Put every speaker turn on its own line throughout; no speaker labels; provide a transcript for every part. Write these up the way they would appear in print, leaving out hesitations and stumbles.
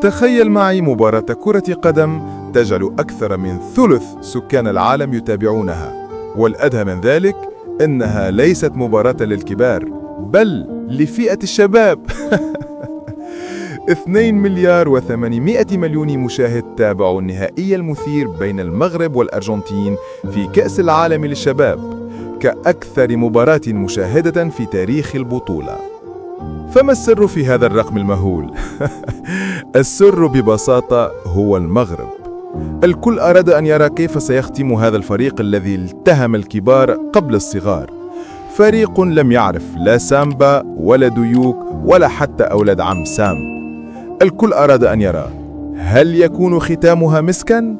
تخيل معي مباراة كرة قدم تجعل أكثر من ثلث سكان العالم يتابعونها، والأدهى من ذلك إنها ليست مباراة للكبار بل لفئة الشباب. 2 مليار و800 مليون مشاهد تابعوا النهائي المثير بين المغرب والأرجنتين في كأس العالم للشباب كأكثر مباراة مشاهدة في تاريخ البطولة. فما السر في هذا الرقم المهول؟ السر ببساطة هو المغرب. الكل أراد أن يرى كيف سيختم هذا الفريق الذي التهم الكبار قبل الصغار، فريق لم يعرف لا سامبا ولا ديوك ولا حتى أولاد عم سام. الكل أراد أن يرى هل يكون ختامها مسكا؟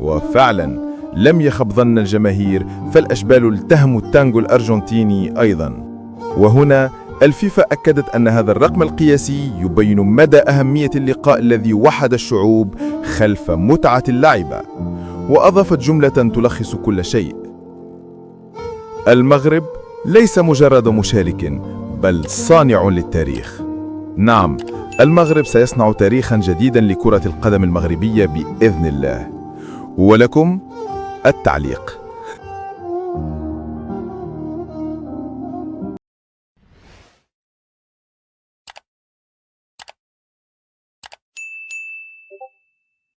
وفعلا لم يخب ظن الجماهير، فالأشبال التهموا التانغو الأرجنتيني أيضا. وهنا الفيفا أكدت أن هذا الرقم القياسي يبين مدى أهمية اللقاء الذي وحد الشعوب خلف متعة اللعبة، وأضافت جملة تلخص كل شيء: المغرب ليس مجرد مشارك بل صانع للتاريخ. نعم، المغرب سيصنع تاريخا جديدا لكرة القدم المغربية بإذن الله. ولكم التعليق.